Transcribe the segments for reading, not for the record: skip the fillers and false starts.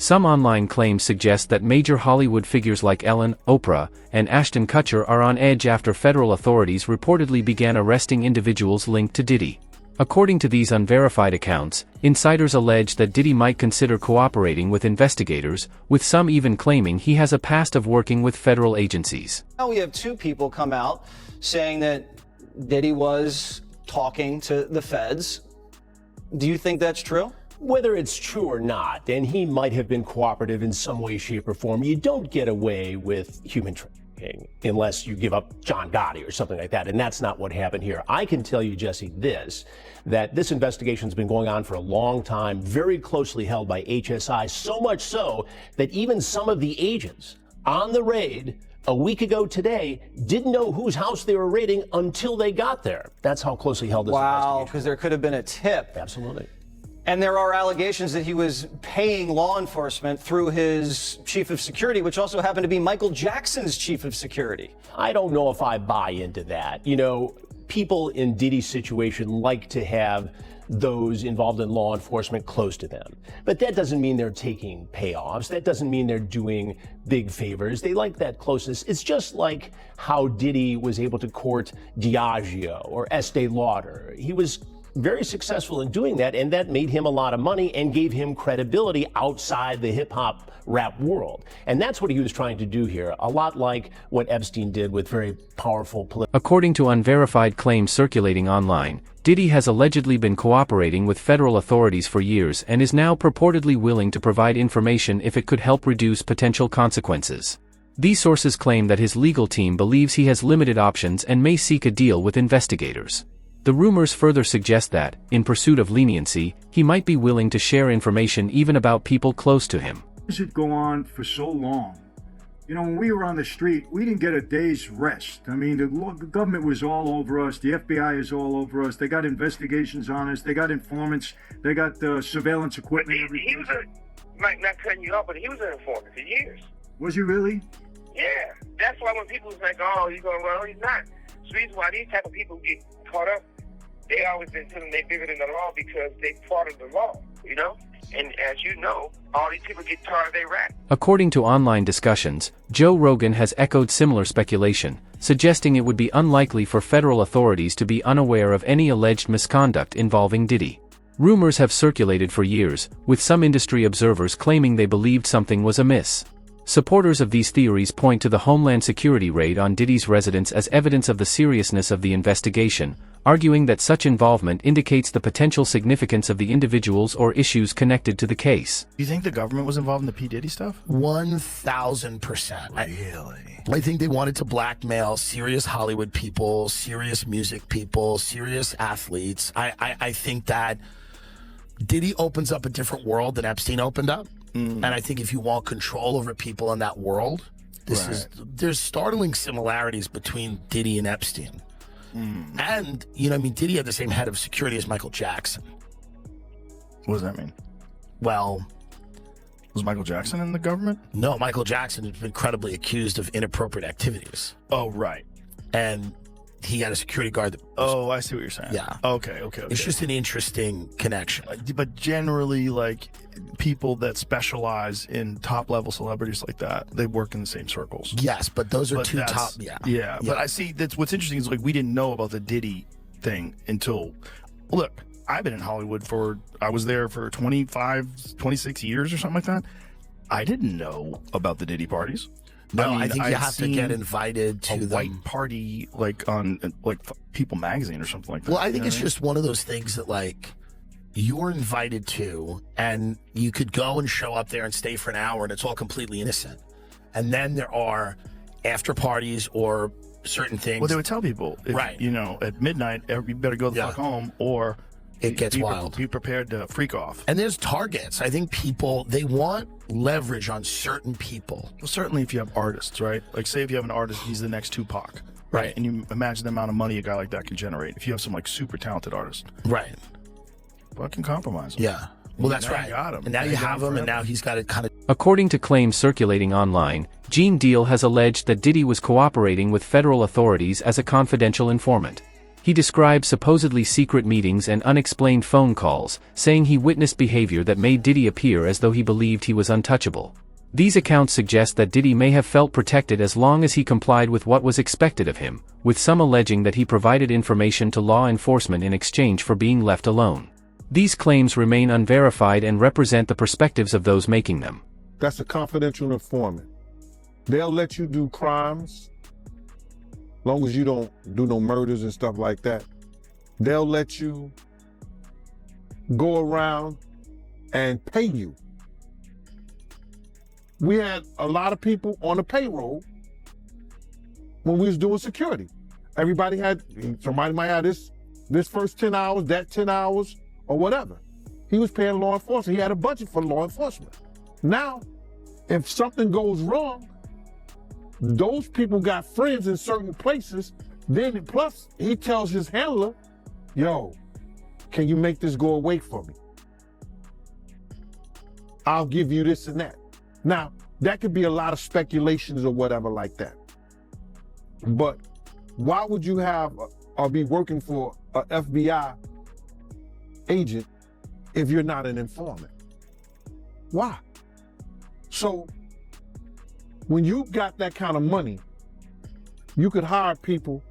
Some online claims suggest that major Hollywood figures like Ellen, Oprah, and Ashton Kutcher are on edge after federal authorities reportedly began arresting individuals linked to Diddy. According to these unverified accounts, insiders allege that Diddy might consider cooperating with investigators, with some even claiming he has a past of working with federal agencies. Now we have two people come out saying that Diddy was talking to the feds. Do you think that's true? Whether it's true or not, and he might have been cooperative in some way, shape, or form, you don't get away with human trafficking unless you give up John Gotti or something like that, and that's not what happened here. I can tell you, Jesse, that this investigation's been going on for a long time, very closely held by HSI, so much so that even some of the agents on the raid a week ago today didn't know whose house they were raiding until they got there. That's how closely held this investigation was. Because there could have been a tip. Absolutely. And there are allegations that he was paying law enforcement through his chief of security, which also happened to be Michael Jackson's chief of security. I don't know if I buy into that. You know, people in Diddy's situation like to have those involved in law enforcement close to them. But that doesn't mean they're taking payoffs. That doesn't mean they're doing big favors. They like that closeness. It's just like how Diddy was able to court Diageo or Estee Lauder. He was very successful in doing that, and that made him a lot of money and gave him credibility outside the hip-hop rap world. And that's what he was trying to do here, a lot like what Epstein did with very powerful political. According to unverified claims circulating online, Diddy has allegedly been cooperating with federal authorities for years and is now purportedly willing to provide information if it could help reduce potential consequences. These sources claim that his legal team believes he has limited options and may seek a deal with investigators. The rumors further suggest that, in pursuit of leniency, he might be willing to share information even about people close to him. This would go on for so long. You know, when we were on the street, we didn't get a day's rest. I mean, the government was all over us. The FBI is all over us. They got investigations on us. They got informants. They got surveillance equipment. He was might not cutting you off, but he was an informant for years. Was he really? Yeah. That's why when people was like, oh, he's going to run, he's not. So the reason why these type of people get caught up, they always been telling they bigger than the law because they part of the law, you know? And as you know, all these people get tired of their rap. According to online discussions, Joe Rogan has echoed similar speculation, suggesting it would be unlikely for federal authorities to be unaware of any alleged misconduct involving Diddy. Rumors have circulated for years, with some industry observers claiming they believed something was amiss. Supporters of these theories point to the Homeland Security raid on Diddy's residence as evidence of the seriousness of the investigation, arguing that such involvement indicates the potential significance of the individuals or issues connected to the case. Do you think the government was involved in the P. Diddy stuff? 1,000%. Really? I think they wanted to blackmail serious Hollywood people, serious music people, serious athletes. I think that Diddy opens up a different world than Epstein opened up. And I think if you want control over people in that world, there's startling similarities between Diddy and Epstein. And, you know, I mean, Diddy had the same head of security as Michael Jackson. What does that mean? Well, was Michael Jackson in the government? No, Michael Jackson has been credibly accused of inappropriate activities. Oh, right. And he had a security guard that Oh, I see what you're saying. Yeah. Okay. It's just an interesting connection. But generally, like, people that specialize in top-level celebrities like that, they work in the same circles. Yes, but those are two top, Yeah, but I see, that's what's interesting is, like, we didn't know about the Diddy thing until, look, I've been in Hollywood I was there for 25, 26 years or something like that. I didn't know about the Diddy parties. No, I think you have to get invited to a white party, like on like People magazine or something like that. Well, I think it's just one of those things that, like, you're invited to, and you could go and show up there and stay for an hour, and it's all completely innocent. And then there are after parties or certain things. Well, they would tell people, right? You know, at midnight, you better go the fuck home, or it gets wild. Be prepared to freak off. And there's targets. I think people, they want leverage on certain people. Well, certainly if you have artists, right? Like, say if you have an artist, he's the next Tupac. Right. And you imagine the amount of money a guy like that can generate. If you have some, like, super talented artist. Right. Fucking compromise him. Yeah. Well, that's right. Got him. And now you have him, and now he's got to kind of... According to claims circulating online, Gene Deal has alleged that Diddy was cooperating with federal authorities as a confidential informant. He describes supposedly secret meetings and unexplained phone calls, saying he witnessed behavior that made Diddy appear as though he believed he was untouchable. These accounts suggest that Diddy may have felt protected as long as he complied with what was expected of him, with some alleging that he provided information to law enforcement in exchange for being left alone. These claims remain unverified and represent the perspectives of those making them. That's a confidential informant. They'll let you do crimes, long as you don't do no murders and stuff like that. They'll let you go around and pay you. We had a lot of people on the payroll when we was doing security. Somebody might have this first 10 hours, that 10 hours, or whatever. He was paying law enforcement. He had a budget for law enforcement. Now, if something goes wrong, those people got friends in certain places. Then plus he tells his handler, yo, can you make this go away for me? I'll give you this and that. Now, that could be a lot of speculations or whatever like that. But why would you have or be working for an FBI agent if you're not an informant? Why? So when you got that kind of money, you could hire people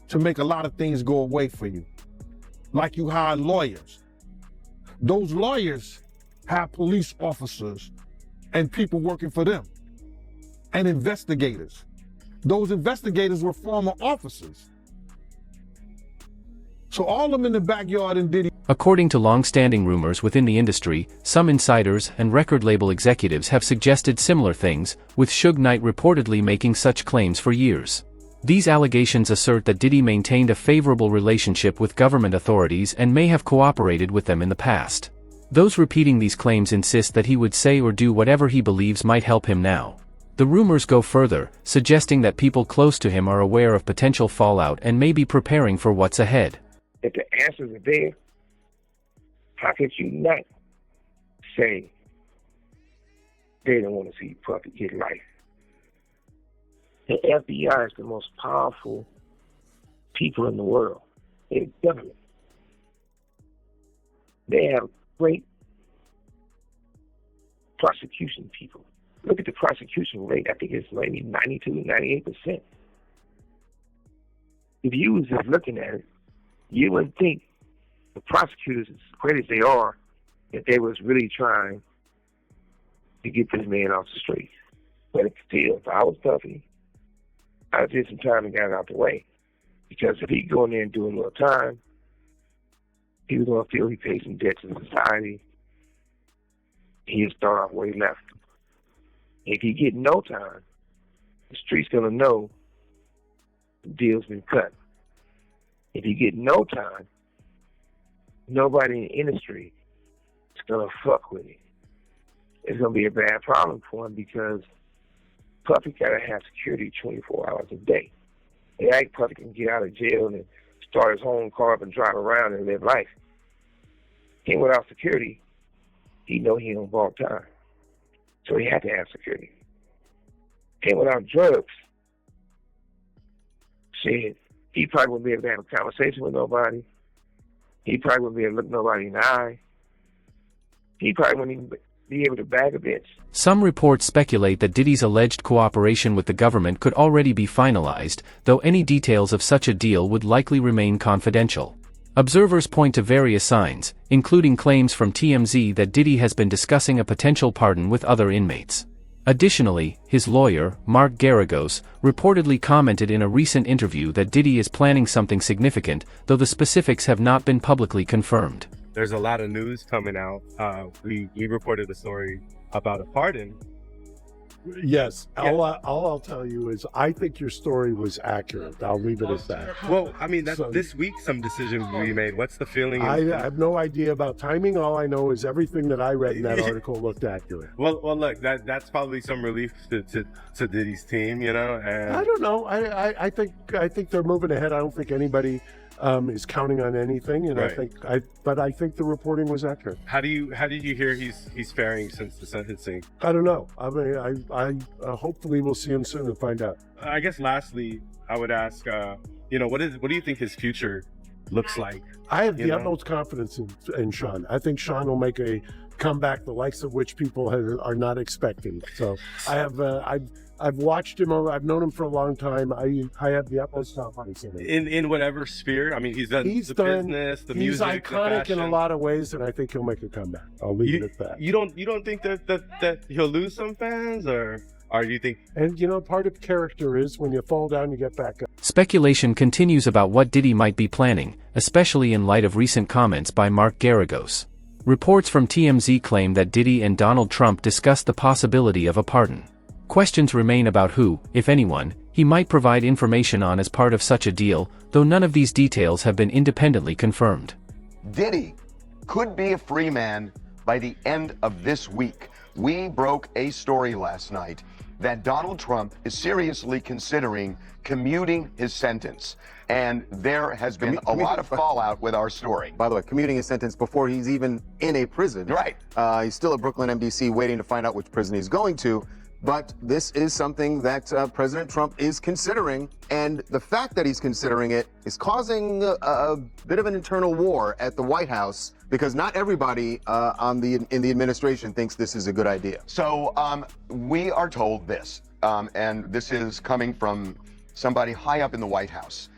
to make a lot of things go away for you. Like you hire lawyers. Those lawyers have police officers and people working for them, and investigators. Those investigators were former officers. So all of them in the backyard in Diddy. According to long-standing rumors within the industry, some insiders and record label executives have suggested similar things, with Suge Knight reportedly making such claims for years. These allegations assert that Diddy maintained a favorable relationship with government authorities and may have cooperated with them in the past. Those repeating these claims insist that he would say or do whatever he believes might help him now. The rumors go further, suggesting that people close to him are aware of potential fallout and may be preparing for what's ahead. If the answers are there, how could you not say they don't want to see Puffy get life? The FBI is the most powerful people in the world. They're government. They have great prosecution people. Look at the prosecution rate. I think it's maybe 92, 98%. If you was just looking at it, you wouldn't think the prosecutors, as great as they are, that they was really trying to get this man off the street. But still, if I was Puffy, I'd take some time and got it out the way. Because if he go in there and do a little time, he was going to feel he paid some debt to society. He'll start off where he left. If he get no time, the street's going to know the deal's been cut. If he get no time, nobody in the industry is going to fuck with him. It's going to be a bad problem for him because Puffy got to have security 24 hours a day. It ain't Puffy can get out of jail and start his own car up and drive around and live life. Him without security, he know he on borrowed time. So he had to have security. Him without drugs, shit, he probably wouldn't be able to have a conversation with nobody. He probably wouldn't be able to look nobody in the eye. He probably wouldn't even be able to bag a bitch. Some reports speculate that Diddy's alleged cooperation with the government could already be finalized, though any details of such a deal would likely remain confidential. Observers point to various signs, including claims from TMZ that Diddy has been discussing a potential pardon with other inmates. Additionally, his lawyer, Mark Garagos, reportedly commented in a recent interview that Diddy is planning something significant, though the specifics have not been publicly confirmed. There's a lot of news coming out. We reported a story about a pardon. Yes. Yeah. All I'll tell you is I think your story was accurate. I'll leave it at that. Well, I mean, this week some decisions will be made. What's the feeling? I have no idea about timing. All I know is everything that I read in that article looked accurate. Well, look, that's probably some relief to Diddy's team, you know. And I don't know. I think they're moving ahead. I don't think anybody is counting on anything, and Right. I think the reporting was accurate. how did you hear he's faring since the sentencing? I don't know. I mean, I hopefully we'll see him soon and find out. I guess lastly, I would ask, what do you think his future looks like. I have the utmost confidence in Sean. I think Sean will make a comeback, the likes of which people are not expecting. So I've watched him. I've known him for a long time. I have the utmost confidence in him. In whatever sphere. I mean, he's done business, the music, he's iconic the in a lot of ways, and I think he'll make a comeback. I'll leave it at that. You don't think that he'll lose some fans, or do you think? And part of character is when you fall down, you get back up. Speculation continues about what Diddy might be planning, especially in light of recent comments by Mark Garagos. Reports from TMZ claim that Diddy and Donald Trump discussed the possibility of a pardon. Questions remain about who, if anyone, he might provide information on as part of such a deal, though none of these details have been independently confirmed. Diddy could be a free man by the end of this week. We broke a story last night that Donald Trump is seriously considering commuting his sentence. And there has been a lot of fallout with our story. By the way, commuting his sentence before he's even in a prison. Right. He's still at Brooklyn MDC waiting to find out which prison he's going to. But this is something that President Trump is considering. And the fact that he's considering it is causing a bit of an internal war at the White House, because not everybody in the administration thinks this is a good idea. So we are told this, and this is coming from somebody high up in the White House.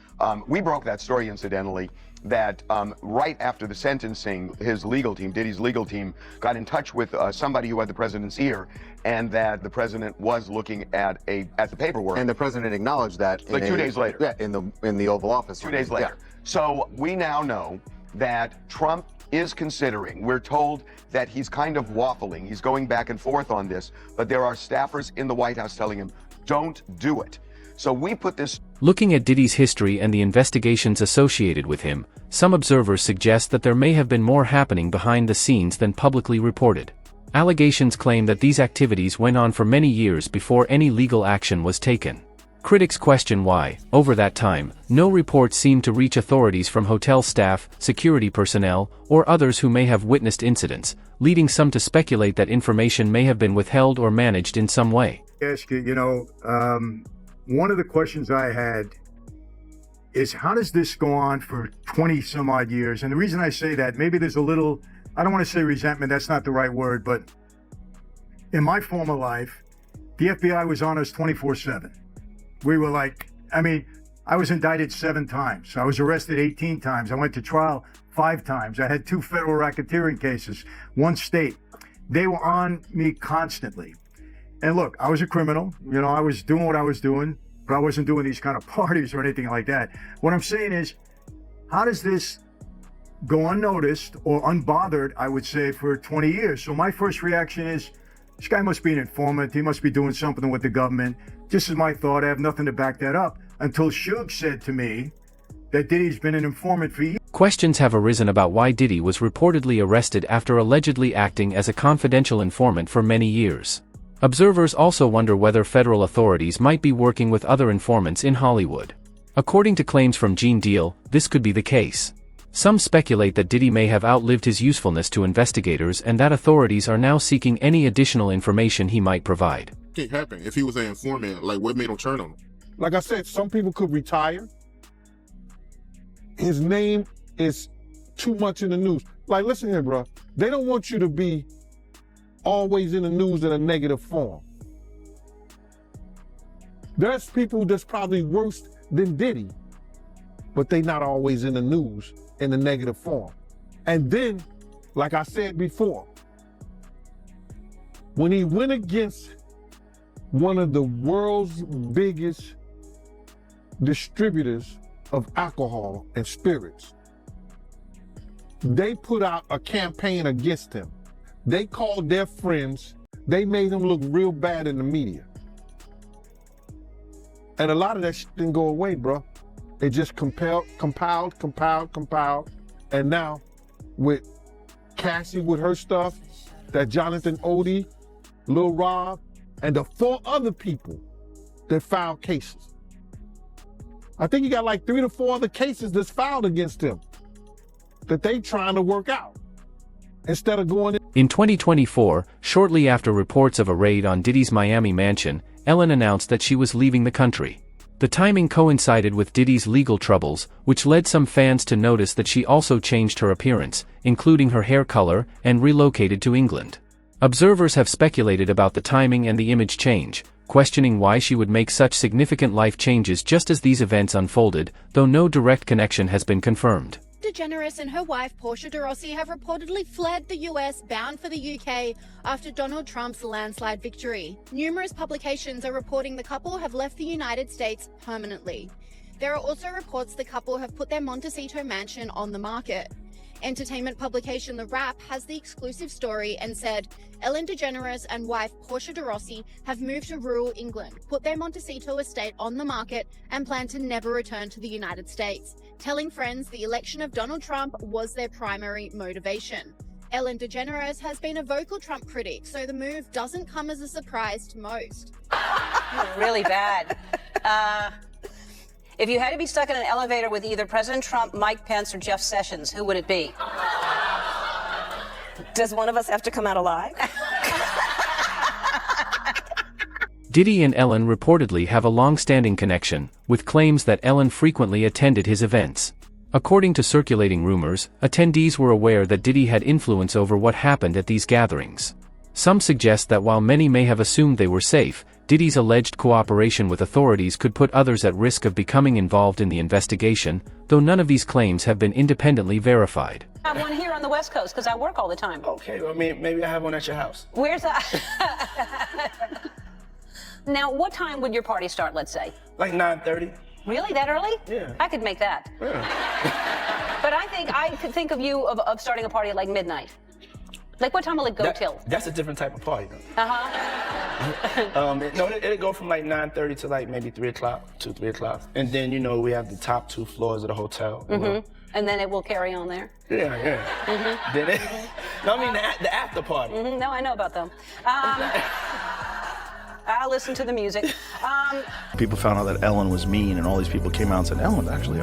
We broke that story, incidentally, that right after the sentencing, his legal team, Diddy's legal team, got in touch with somebody who had the president's ear, and that the president was looking at the paperwork. And the president acknowledged that like 2 days later. Yeah, in the Oval Office. 2 days later. Yeah. So we now know that Trump is considering. We're told that he's kind of waffling. He's going back and forth on this, but there are staffers in the White House telling him, don't do it. So we put this. Looking at Diddy's history and the investigations associated with him, some observers suggest that there may have been more happening behind the scenes than publicly reported. Allegations claim that these activities went on for many years before any legal action was taken. Critics question why, over that time, no reports seemed to reach authorities from hotel staff, security personnel, or others who may have witnessed incidents, leading some to speculate that information may have been withheld or managed in some way. Ask you, one of the questions I had is, how does this go on for 20 some odd years? And the reason I say that, maybe there's a little, I don't want to say resentment, that's not the right word, but in my former life, the FBI was on us 24/7. We were I was indicted 7 times. I was arrested 18 times. I went to trial 5 times. I had 2 federal racketeering cases, 1 state. They were on me constantly. And look, I was a criminal. I was doing what I was doing, but I wasn't doing these kind of parties or anything like that. What I'm saying is, how does this go unnoticed or unbothered, I would say, for 20 years? So my first reaction is, this guy must be an informant. He must be doing something with the government. This is my thought. I have nothing to back that up. Until Suge said to me that Diddy's been an informant for years. Questions have arisen about why Diddy was reportedly arrested after allegedly acting as a confidential informant for many years. Observers also wonder whether federal authorities might be working with other informants in Hollywood. According to claims from Gene Deal, this could be the case. Some speculate that Diddy may have outlived his usefulness to investigators and that authorities are now seeking any additional information he might provide. Can't happen. If he was an informant, what made him turn on him? Like I said, some people could retire. His name is too much in the news. Listen here, bro. They don't want you to be always in the news in a negative form. There's people that's probably worse than Diddy, but they not always in the news in a negative form. And then, like I said before, when he went against one of the world's biggest distributors of alcohol and spirits, they put out a campaign against him. They called their friends. They made him look real bad in the media. And a lot of that shit didn't go away, bro. It just compiled. And now with Cassie with her stuff, that Jonathan Odie, Lil Rob, and the 4 other people that filed cases. I think he got 3 to 4 other cases that's filed against him that they trying to work out instead of going in 2024, shortly after reports of a raid on Diddy's Miami mansion, Ellen announced that she was leaving the country. The timing coincided with Diddy's legal troubles, which led some fans to notice that she also changed her appearance, including her hair color, and relocated to England. Observers have speculated about the timing and the image change, questioning why she would make such significant life changes just as these events unfolded, though no direct connection has been confirmed. DeGeneres and her wife Portia de Rossi have reportedly fled the US bound for the UK after Donald Trump's landslide victory. Numerous publications are reporting the couple have left the United States permanently. There are also reports the couple have put their Montecito mansion on the market. Entertainment publication The Wrap has the exclusive story and said, Ellen DeGeneres and wife Portia de Rossi have moved to rural England, put their Montecito estate on the market, and plan to never return to the United States, telling friends the election of Donald Trump was their primary motivation. Ellen DeGeneres has been a vocal Trump critic, so the move doesn't come as a surprise to most. Really bad. If you had to be stuck in an elevator with either President Trump, Mike Pence, or Jeff Sessions, who would it be? Does one of us have to come out alive? Diddy and Ellen reportedly have a long-standing connection, with claims that Ellen frequently attended his events. According to circulating rumors, attendees were aware that Diddy had influence over what happened at these gatherings. Some suggest that while many may have assumed they were safe, Diddy's alleged cooperation with authorities could put others at risk of becoming involved in the investigation, though none of these claims have been independently verified. I have one here on the West Coast because I work all the time. Okay, well, maybe I have one at your house. Where's that? Now, what time would your party start, let's say? Like 9:30. Really? That early? Yeah. I could make that. Yeah. But I could think of you of starting a party at like midnight. Like what time will it go till? That's a different type of party, though. Uh-huh. No, it'll go from like 9:30 to like maybe 3 o'clock, 3 o'clock. And then, we have the top 2 floors of the hotel. Mm-hmm. And then it will carry on there? Yeah. Mm-hmm. Then no, I mean the after party. Mm-hmm. No, I know about them. I'll listen to the music. People found out that Ellen was mean, and all these people came out and said, Ellen's actually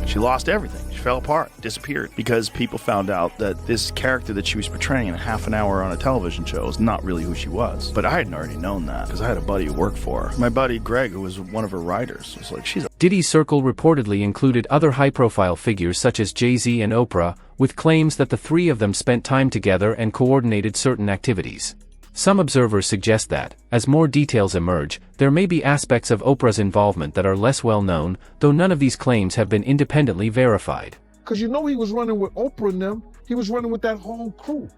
she lost everything. She fell apart, disappeared, because people found out that this character that she was portraying in a half an hour on a television show is not really who she was. But I hadn't already known that, because I had a buddy who worked for her. My buddy Greg, who was one of her writers, was like, she's a... Diddy's circle reportedly included other high-profile figures such as Jay-Z and Oprah, with claims that the three of them spent time together and coordinated certain activities. Some observers suggest that, as more details emerge, there may be aspects of Oprah's involvement that are less well known, though none of these claims have been independently verified. Because he was running with Oprah and them, he was running with that whole crew.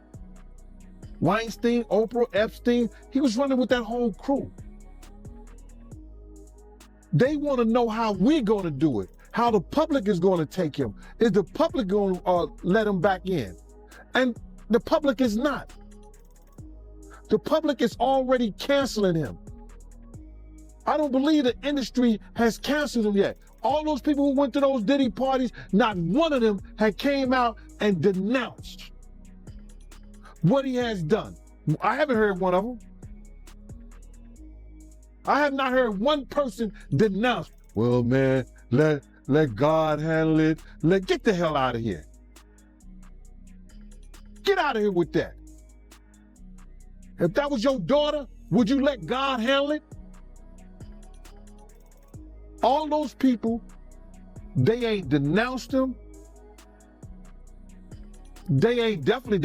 Weinstein, Oprah, Epstein, he was running with that whole crew. They want to know how we're going to do it, how the public is going to take him. Is the public going to let him back in? And the public is not. The public is already canceling him. I don't believe the industry has canceled him yet. All those people who went to those Diddy parties, not one of them had came out and denounced what he has done. I haven't heard one of them. I have not heard one person denounce, well, man, let God handle it. Get the hell out of here. Get out of here with that. If that was your daughter, would you let God handle it? All those people, they ain't denounced him. They ain't definitely,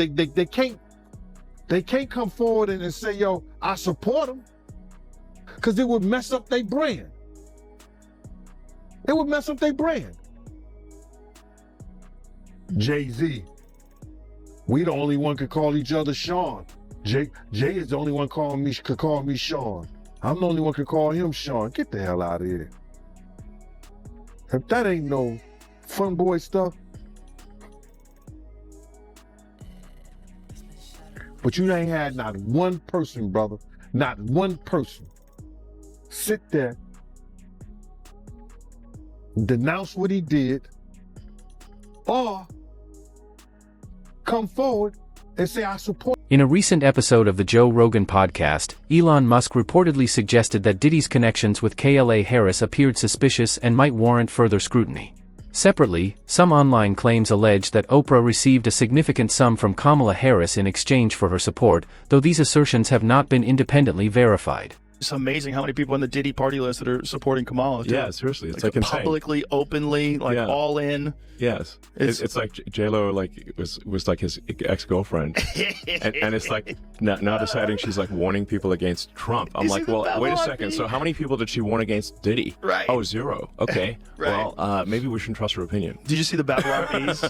they can't come forward and say, yo, I support him. Because it would mess up their brand. It would mess up their brand. Jay-Z, we the only one could call each other Sean. Jay is the only one could call me Sean. I'm the only one could call him Sean. Get the hell out of here. If that ain't no fun boy stuff. But you ain't had not one person, brother, not one person sit there, denounce what he did, or come forward and say, I support. In a recent episode of the Joe Rogan podcast, Elon Musk reportedly suggested that Diddy's connections with KLA Harris appeared suspicious and might warrant further scrutiny. Separately, some online claims allege that Oprah received a significant sum from Kamala Harris in exchange for her support, though these assertions have not been independently verified. It's amazing how many people on the Diddy party list that are supporting Kamala. Too. Yeah, seriously, it's like insane. Publicly, openly, like all in. Yes, it's like J-Lo like was like his ex-girlfriend, and it's like now deciding she's like warning people against Trump. I'm like, well, wait a second. So how many people did she warn against Diddy? Right. Oh, 0. Okay. Right. Well, maybe we shouldn't trust her opinion. Did you see the Babylon Bees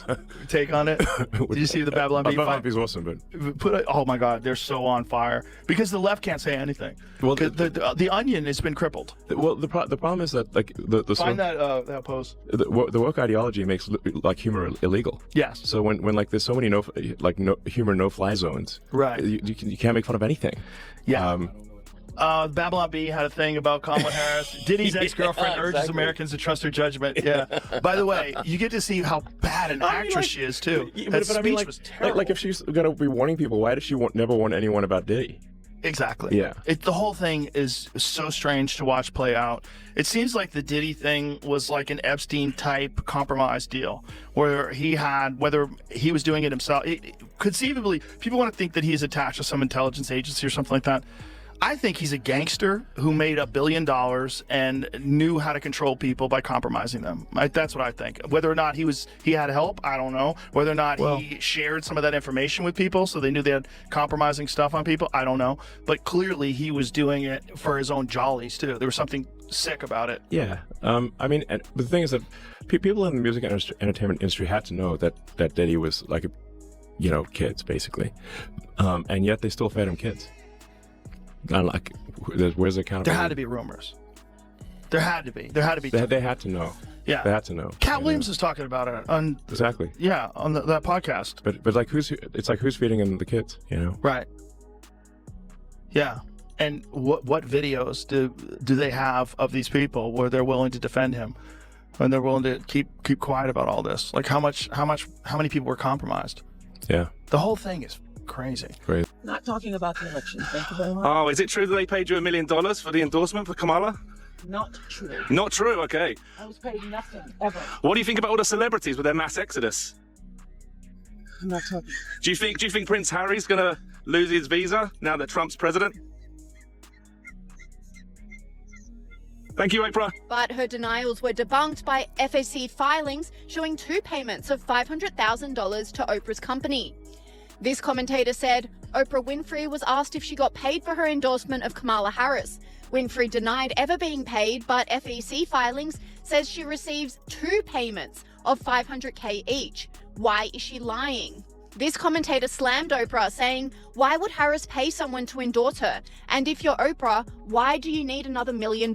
take on it? Did you see the Babylon Bees? Babylon Bees awesome, but oh my God, they're so on fire because the left can't say anything. Well, the Onion has been crippled. Well, the problem is that like the find that post. The woke ideology makes like humor illegal. Yes. So when like there's so many humor no-fly zones, right? You can't make fun of anything. Yeah. Babylon Bee had a thing about Kamala Harris. Diddy's ex-girlfriend urges Americans to trust her judgment. Yeah. By the way, you get to see how bad an actress she is too. That speech was terrible. Like if she's gonna be warning people, why does she never warn anyone about Diddy? Exactly. Yeah. The whole thing is so strange to watch play out. It seems like the Diddy thing was like an Epstein-type compromise deal, where whether he was doing it himself. Conceivably, people want to think that he's attached to some intelligence agency or something like that. I think he's a gangster who made $1 billion and knew how to control people by compromising them. That's what I think. Whether or not he had help, I don't know. Whether or not he shared some of that information with people so they knew they had compromising stuff on people, I don't know. But clearly he was doing it for his own jollies too. There was something sick about it. Yeah. I mean, and the thing is that people in the music and entertainment industry had to know that Diddy was like, kids basically, and yet they still fed him kids. Like, where's the accountability? There had to be rumors. There had to be. They had to know. Yeah. They had to know. Cat Williams was talking about it on exactly. Yeah, on that podcast. But like who's feeding them the kids? Right. Yeah. And what videos do they have of these people where they're willing to defend him, when they're willing to keep quiet about all this? Like how many people were compromised? Yeah. The whole thing is crazy. Great. Not talking about the election. Thank you very much. Oh, is it true that they paid you $1 million for the endorsement for Kamala? Not true. Not true. Okay. I was paid nothing ever. What do you think about all the celebrities with their mass exodus? I'm not talking. Do you think Prince Harry's gonna lose his visa now that Trump's president? Thank you, Oprah. But her denials were debunked by FAC filings showing 2 payments of $500,000 to Oprah's company. This commentator said Oprah Winfrey was asked if she got paid for her endorsement of Kamala Harris. Winfrey denied ever being paid, but FEC filings says she receives 2 payments of $500K each. Why is she lying? This commentator slammed Oprah, saying, why would Harris pay someone to endorse her? And if you're Oprah, why do you need another $1 million?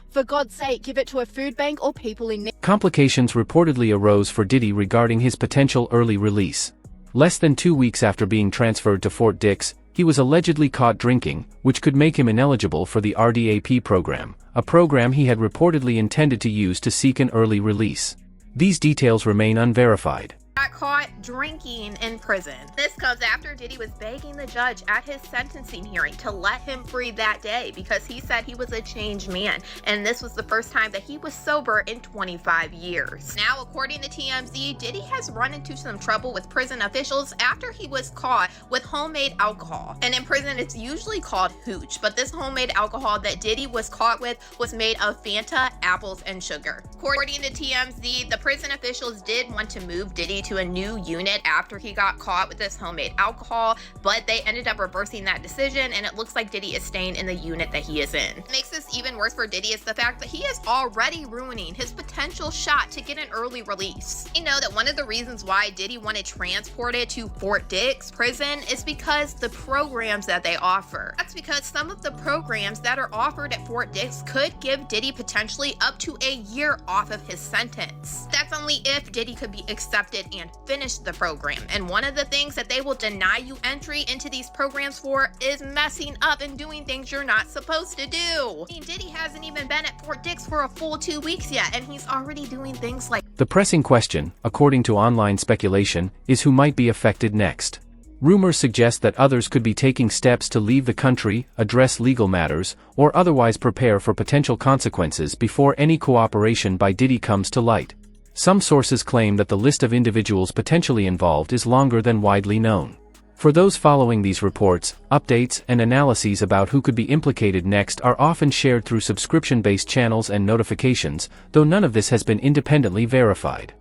For God's sake, give it to a food bank or people in need. Complications reportedly arose for Diddy regarding his potential early release. Less than 2 weeks after being transferred to Fort Dix, he was allegedly caught drinking, which could make him ineligible for the RDAP program, a program he had reportedly intended to use to seek an early release. These details remain unverified. Got caught drinking in prison. This comes after Diddy was begging the judge at his sentencing hearing to let him free that day because he said he was a changed man, and this was the first time that he was sober in 25 years. Now, according to TMZ, Diddy has run into some trouble with prison officials after he was caught with homemade alcohol. And in prison, it's usually called hooch, but this homemade alcohol that Diddy was caught with was made of Fanta, apples, and sugar. According to TMZ, the prison officials did want to move Diddy to a new unit after he got caught with this homemade alcohol, but they ended up reversing that decision, and it looks like Diddy is staying in the unit that he is in. What makes this even worse for Diddy is the fact that he is already ruining his potential shot to get an early release. You know that one of the reasons why Diddy wanted transported to Fort Dix prison is because the programs that they offer. That's because some of the programs that are offered at Fort Dix could give Diddy potentially up to a year off of his sentence. That's only if Diddy could be accepted and finish the program. And one of the things that they will deny you entry into these programs for is messing up and doing things you're not supposed to do. I mean, Diddy hasn't even been at Fort Dix for a full 2 weeks yet, and he's already doing things like... The pressing question, according to online speculation, is who might be affected next. Rumors suggest that others could be taking steps to leave the country, address legal matters, or otherwise prepare for potential consequences before any cooperation by Diddy comes to light. Some sources claim that the list of individuals potentially involved is longer than widely known. For those following these reports, updates and analyses about who could be implicated next are often shared through subscription-based channels and notifications, though none of this has been independently verified.